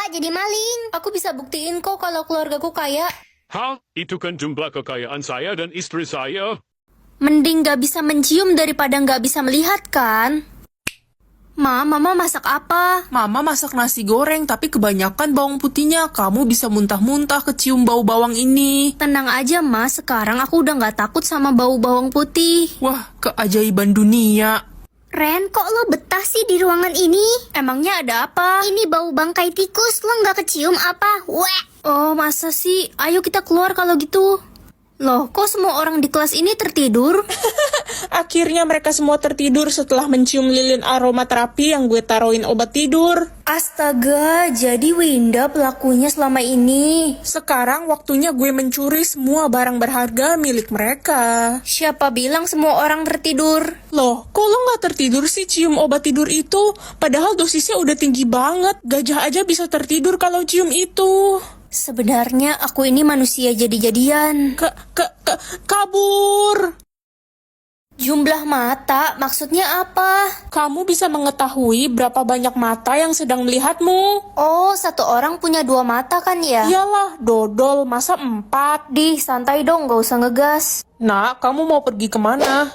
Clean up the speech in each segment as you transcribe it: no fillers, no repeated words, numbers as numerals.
jadi maling. Aku bisa buktiin kok kalau keluargaku kaya. Hah? Itu kan jumlah kekayaan saya dan istri saya. Mending gak bisa mencium daripada gak bisa melihat kan? Mama masak apa? Mama masak nasi goreng, tapi kebanyakan bawang putihnya. Kamu bisa muntah-muntah kecium bau bawang ini. Tenang aja, Ma. Sekarang aku udah gak takut sama bau bawang putih. Wah, keajaiban dunia. Ren, kok lo betah sih di ruangan ini? Emangnya ada apa? Ini bau bangkai tikus, lo gak kecium apa? Weh! Oh, masa sih? Ayo kita keluar kalau gitu. Loh, kok semua orang di kelas ini tertidur? Akhirnya mereka semua tertidur setelah mencium lilin aromaterapi yang gue taruhin obat tidur. Astaga, jadi Winda pelakunya selama ini. Sekarang waktunya gue mencuri semua barang berharga milik mereka. Siapa bilang semua orang tertidur? Loh, kok lo gak tertidur sih cium obat tidur itu? Padahal dosisnya udah tinggi banget. Gajah aja bisa tertidur kalau cium itu. Sebenarnya aku ini manusia jadi-jadian. Kabur! Jumlah mata maksudnya apa? Kamu bisa mengetahui berapa banyak mata yang sedang melihatmu. Oh, satu orang punya 2 mata kan ya? Iyalah, dodol, masa 4? Dih, santai dong, gak usah ngegas. Nak, kamu mau pergi kemana?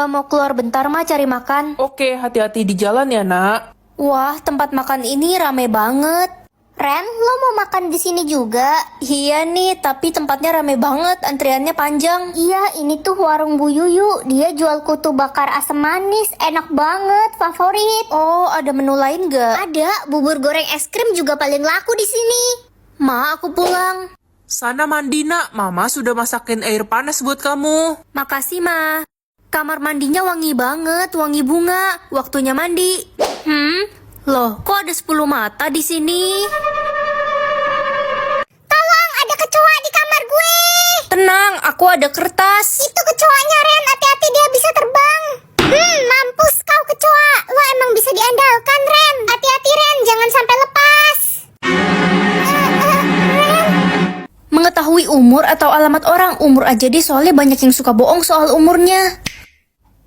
Mau keluar bentar mah cari makan. Oke, hati-hati di jalan ya, nak. Wah, tempat makan ini rame banget. Ren, lo mau makan di sini juga? Iya nih, tapi tempatnya rame banget, antriannya panjang. Iya, ini tuh warung Bu Yuyu. Dia jual kutu bakar asam manis, enak banget, favorit. Oh, ada menu lain gak? Ada, bubur goreng es krim juga paling laku di sini. Ma, aku pulang. Sana mandi, nak. Mama sudah masakin air panas buat kamu. Makasih, Ma. Kamar mandinya wangi banget, wangi bunga. Waktunya mandi. Loh, kok ada 10 mata di sini? Tolong, ada kecoa di kamar gue. Tenang, aku ada kertas. Itu kecoanya, Ren. Hati-hati, dia bisa terbang. Mampus kau kecoa. Lo emang bisa diandalkan, Ren. Hati-hati, Ren. Jangan sampai lepas. Mengetahui umur atau alamat orang, umur aja deh, soalnya banyak yang suka bohong soal umurnya.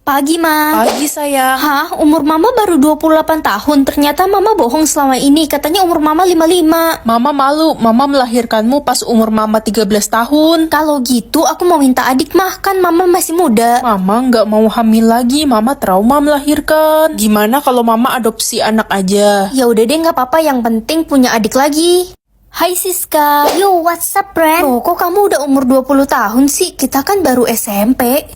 Pagi, Ma. Pagi, sayang. Hah? Umur Mama baru 28 tahun. Ternyata Mama bohong selama ini. Katanya umur Mama 55. Mama malu. Mama melahirkanmu pas umur Mama 13 tahun. Kalau gitu aku mau minta adik, Mah. Kan Mama masih muda. Mama nggak mau hamil lagi. Mama trauma melahirkan. Gimana kalau Mama adopsi anak aja? Ya udah deh, nggak apa-apa. Yang penting punya adik lagi. Hai Siska. Yo, what's up, Ren? Loh, kok kamu udah umur 20 tahun sih? Kita kan baru SMP.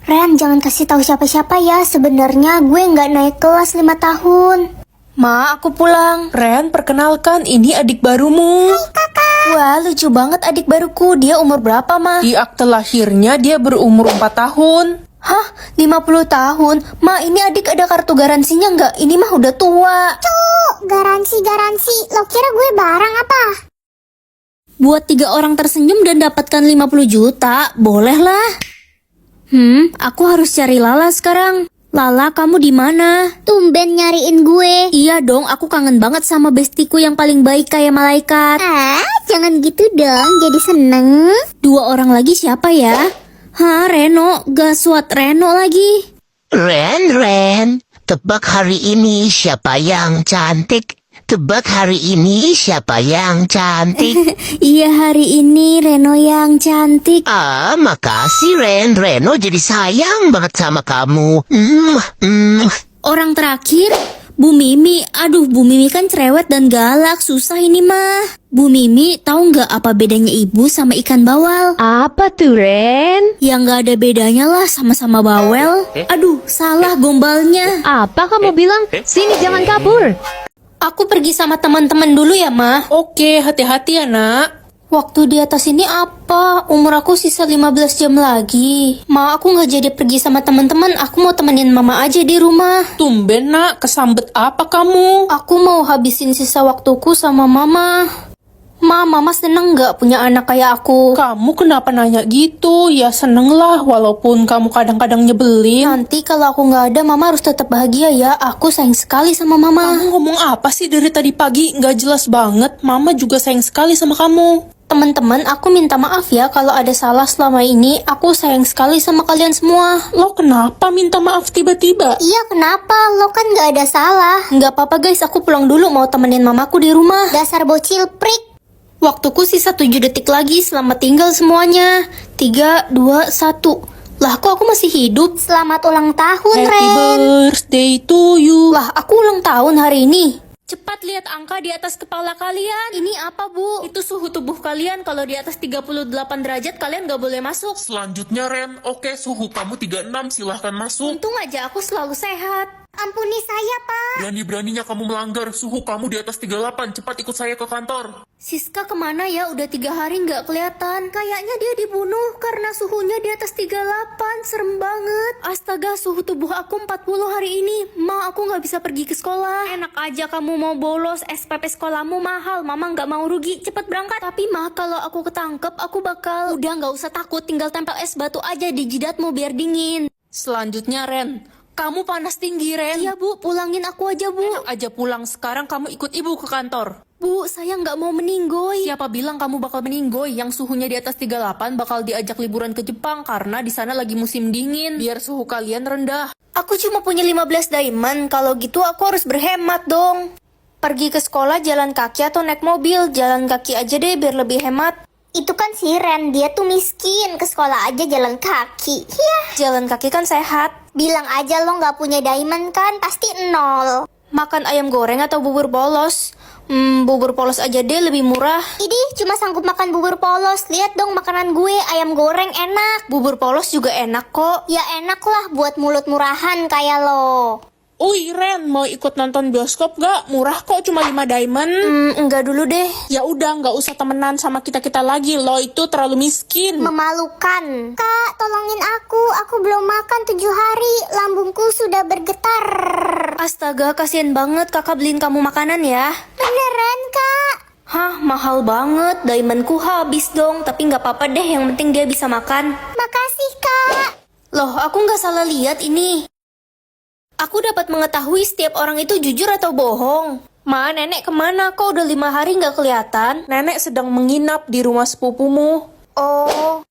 Ren, jangan kasih tahu siapa-siapa ya. Sebenarnya gue nggak naik kelas 5 tahun. Ma, aku pulang. Ren, perkenalkan, ini adik barumu. Hai, Kakak. Wah, lucu banget adik baruku. Dia umur berapa, Ma? Di akte lahirnya dia berumur 4 tahun. Hah? 50 tahun? Ma, ini adik ada kartu garansinya nggak? Ini mah udah tua. Cuk, garansi. Lo kira gue barang apa? Buat 3 orang tersenyum dan dapatkan 50 juta, boleh lah. Aku harus cari Lala sekarang. Lala, kamu di mana? Tumben nyariin gue. Iya dong, aku kangen banget sama bestiku yang paling baik kayak malaikat. Jangan gitu dong, jadi seneng. 2 orang lagi siapa ya? Hah, Reno, gaswat Reno lagi. Ren, tebak hari ini siapa yang cantik? Tebak hari ini siapa yang cantik? Iya, hari ini Reno yang cantik. Makasih Ren. Reno jadi sayang banget sama kamu. Orang terakhir, Bu Mimi. Aduh, Bu Mimi kan cerewet dan galak, susah ini mah. Bu Mimi, tahu nggak apa bedanya ibu sama ikan bawal? Apa tuh, Ren? Ya nggak ada bedanya lah, sama-sama bawel. Aduh, salah gombalnya. Apa kamu bilang? Sini, jangan kabur. Aku pergi sama teman-teman dulu ya, Ma. Oke, hati-hati ya, nak. Waktu di atas ini apa? Umur aku sisa 15 jam lagi. Ma, aku nggak jadi pergi sama teman-teman. Aku mau temenin Mama aja di rumah. Tumben, nak. Kesambet apa kamu? Aku mau habisin sisa waktuku sama Mama. Ma, Mama seneng nggak punya anak kayak aku? Kamu kenapa nanya gitu? Ya seneng lah, walaupun kamu kadang-kadang nyebelin. Nanti kalau aku nggak ada, Mama harus tetap bahagia ya. Aku sayang sekali sama Mama. Kamu ngomong apa sih dari tadi pagi? Nggak jelas banget. Mama juga sayang sekali sama kamu. Teman-teman, aku minta maaf ya kalau ada salah selama ini. Aku sayang sekali sama kalian semua. Lo kenapa minta maaf tiba-tiba? Iya, kenapa? Lo kan gak ada salah. Gak apa-apa guys, aku pulang dulu mau temenin mamaku di rumah. Dasar bocil prik. Waktuku sisa 7 detik lagi, selamat tinggal semuanya. 3, 2, 1. Lah, kok aku masih hidup? Selamat ulang tahun, Happy Ren. birthday to you. Lah, aku ulang tahun hari ini. Cepat lihat angka di atas kepala kalian. Ini apa, Bu? Itu suhu tubuh kalian. Kalau di atas 38 derajat, kalian gak boleh masuk. Selanjutnya Ren, oke suhu kamu 36, silahkan masuk. Untung aja aku selalu sehat. Ampuni saya, Pak. Berani-beraninya kamu melanggar, suhu kamu di atas 38, cepat ikut saya ke kantor. Siska kemana ya? Udah 3 hari nggak kelihatan. Kayaknya dia dibunuh karena suhunya di atas 38. Serem banget. Astaga, suhu tubuh aku 40 hari ini. Ma, aku nggak bisa pergi ke sekolah. Enak aja kamu mau bolos. SPP sekolahmu mahal. Mama nggak mau rugi. Cepet berangkat. Tapi Ma, kalau aku ketangkep, aku bakal... Udah nggak usah takut. Tinggal tempel es batu aja di jidatmu biar dingin. Selanjutnya Ren, kamu panas tinggi Ren. Iya, Bu. Pulangin aku aja, Bu. Enak aja pulang, sekarang kamu ikut ibu ke kantor. Bu, saya nggak mau meninggoy. Siapa bilang kamu bakal meninggoy? Yang suhunya di atas 38 bakal diajak liburan ke Jepang karena di sana lagi musim dingin. Biar suhu kalian rendah. Aku cuma punya 15 diamond. Kalau gitu aku harus berhemat dong. Pergi ke sekolah jalan kaki atau naik mobil? Jalan kaki aja deh biar lebih hemat. Itu kan si Ren, dia tuh miskin. Ke sekolah aja jalan kaki. Jalan kaki kan sehat. Bilang aja lo nggak punya diamond kan, pasti 0. Makan ayam goreng atau bubur polos? Bubur polos aja deh, lebih murah. Idih, cuma sanggup makan bubur polos. Lihat dong makanan gue, ayam goreng enak. Bubur polos juga enak kok. Ya enak lah buat mulut murahan kayak lo. Uy Ren, mau ikut nonton bioskop gak? Murah kok, cuma 5 diamond. Enggak dulu deh. Ya udah, nggak usah temenan sama kita-kita lagi. Lo itu terlalu miskin. Memalukan. Kak, tolongin aku. Aku belum makan 7 hari. Lambungku sudah bergetar. Astaga, kasihan banget. Kakak beliin kamu makanan ya. Beneran, Kak? Hah, mahal banget. Diamondku habis dong. Tapi nggak apa-apa deh. Yang penting dia bisa makan. Makasih, Kak. Loh, aku nggak salah lihat ini. Aku dapat mengetahui setiap orang itu jujur atau bohong. Ma, nenek kemana? Kok udah 5 hari nggak kelihatan? Nenek sedang menginap di rumah sepupumu. Oh,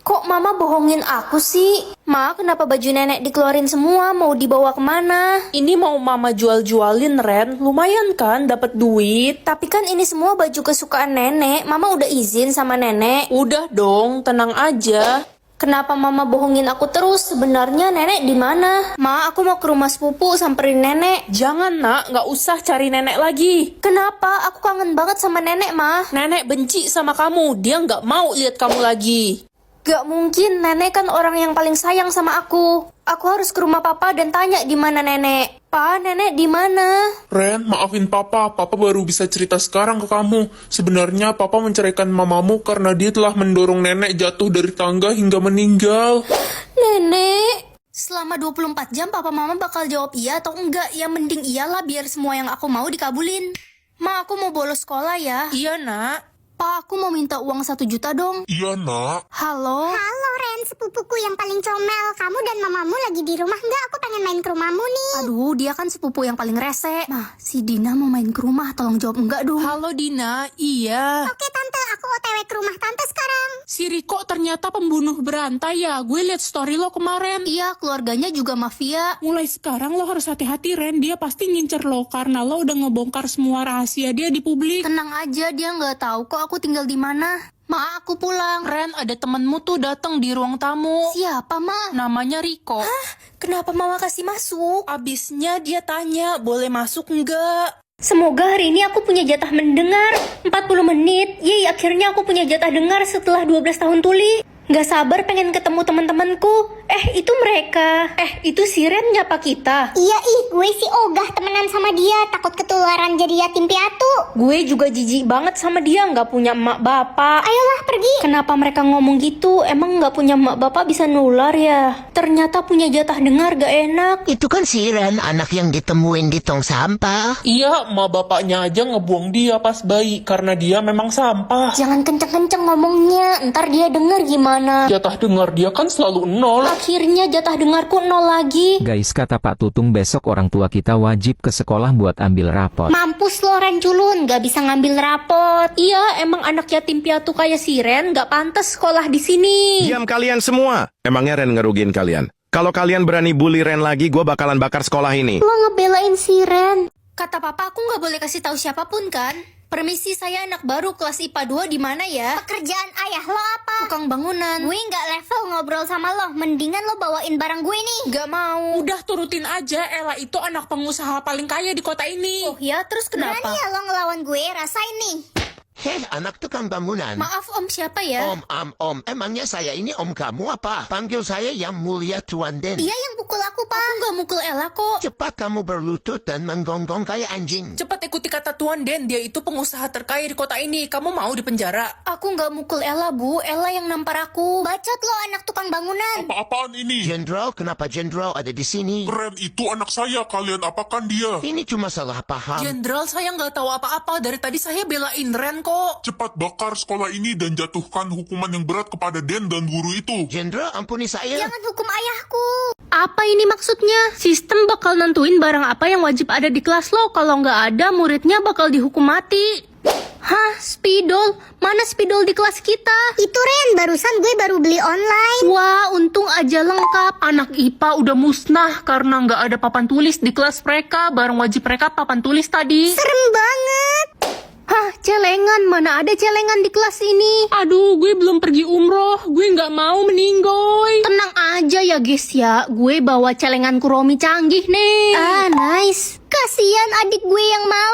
kok mama bohongin aku sih? Ma, kenapa baju nenek dikeluarin semua? Mau dibawa kemana? Ini mau mama jual-jualin Ren, lumayan kan dapat duit. Tapi kan ini semua baju kesukaan nenek. Mama udah izin sama nenek. Udah dong, tenang aja. Kenapa mama bohongin aku terus? Sebenarnya nenek di mana? Ma, aku mau ke rumah sepupu samperin nenek. Jangan nak, nggak usah cari nenek lagi. Kenapa? Aku kangen banget sama nenek, Ma. Nenek benci sama kamu, dia nggak mau lihat kamu lagi. Gak mungkin, nenek kan orang yang paling sayang sama aku. Aku harus ke rumah papa dan tanya di mana nenek. Pa, nenek di mana? Ren, maafin papa. Papa baru bisa cerita sekarang ke kamu. Sebenarnya papa menceraikan mamamu karena dia telah mendorong nenek jatuh dari tangga hingga meninggal. Nenek. Selama 24 jam papa mama bakal jawab iya atau enggak. Ya mending iyalah biar semua yang aku mau dikabulin. Ma, aku mau bolos sekolah ya. Iya nak. Pa, aku mau minta uang 1 juta dong. Iya, nak. Halo? Halo Ren, sepupuku yang paling comel. Kamu dan mamamu lagi di rumah nggak? Aku pengen main ke rumahmu nih. Aduh, dia kan sepupu yang paling rese. Nah, si Dina mau main ke rumah, tolong jawab enggak dong. Halo Dina, iya. Oke tante, aku OTW ke rumah tante sekarang. Si Riko ternyata pembunuh berantai ya. Gue liat story lo kemarin. Iya, keluarganya juga mafia. Mulai sekarang lo harus hati-hati Ren, dia pasti ngincer lo karena lo udah ngebongkar semua rahasia dia di publik. Tenang aja, dia nggak tahu kok aku tinggal di mana. Ma, aku pulang. Ren, ada temenmu tuh datang di ruang tamu. Siapa, Ma? Namanya Riko. Kenapa Mama kasih masuk? Abisnya dia tanya, boleh masuk nggak? Semoga hari ini aku punya jatah mendengar 40 menit. Yeay, akhirnya aku punya jatah dengar setelah 12 tahun tuli. Gak sabar pengen ketemu teman-temanku. Itu mereka. Itu si Ren nyapa kita. Iya gue sih ogah temenan sama dia. Takut ketularan jadi yatim piatu. Gue juga jijik banget sama dia, gak punya emak bapak. Ayolah pergi. Kenapa mereka ngomong gitu? Emang gak punya emak bapak bisa nular ya? Ternyata punya jatah dengar gak enak. Itu kan si Ren, anak yang ditemuin di tong sampah. Iya, ma bapaknya aja ngebuang dia pas bayi karena dia memang sampah. Jangan kenceng-kenceng ngomongnya, ntar dia denger gimana. Jatah dengar dia kan selalu 0. Akhirnya jatah dengarku 0 lagi. Guys, kata Pak Tutung besok orang tua kita wajib ke sekolah buat ambil rapot. Mampus lo Ren culun, gak bisa ngambil rapot. Iya, emang anak yatim piatu kayak si Ren gak pantas sekolah di sini. Diam kalian semua. Emangnya Ren ngerugiin kalian? Kalau kalian berani bully Ren lagi, gue bakalan bakar sekolah ini. Lo ngebelain si Ren. Kata papa aku gak boleh kasih tahu siapapun kan? Permisi, saya anak baru kelas IPA 2 di mana ya? Pekerjaan ayah lo apa? Tukang bangunan. Gue nggak level ngobrol sama lo. Mendingan lo bawain barang gue nih. Gak mau. Udah turutin aja, Ella itu anak pengusaha paling kaya di kota ini. Oh ya, terus kenapa? Berani ya lo ngelawan gue? Rasain nih. Heh, anak tukang bangunan. Maaf om, siapa ya? Om, emangnya saya ini om kamu apa? Panggil saya yang mulia Tuan Den. Dia yang pukul aku, Pak. Aku gak mukul Ella kok. Cepat kamu berlutut dan menggonggong kayak anjing. Cepat ikuti kata Tuan Den, dia itu pengusaha terkaya di kota ini. Kamu mau di penjara? Aku gak mukul Ella, Bu. Ella yang nampar aku. Bacot lo anak tukang bangunan. Apa-apaan ini? Jenderal, kenapa Jenderal ada di sini? Ren itu anak saya, kalian apakan dia? Ini cuma salah paham. Jenderal, saya nggak tahu apa-apa. Dari tadi saya belain Ren kok. Cepat bakar sekolah ini dan jatuhkan hukuman yang berat kepada Den dan guru itu. Jenderal, ampuni saya. Jangan hukum ayahku. Apa ini maksudnya? Sistem bakal nentuin barang apa yang wajib ada di kelas lo. Kalau nggak ada, muridnya bakal dihukum mati. Hah, spidol? Mana spidol di kelas kita? Itu Ren, barusan gue baru beli online. Wah, untung aja lengkap. Anak IPA udah musnah karena nggak ada papan tulis di kelas mereka. Barang wajib mereka papan tulis tadi. Serem banget. Hah, celengan. Mana ada celengan di kelas ini? Aduh, gue belum pergi umroh. Gue nggak mau meninggoy. Tenang aja ya guys ya. Gue bawa celengan Kuromi canggih nih. Ah, nice. Kasian adik gue yang malas.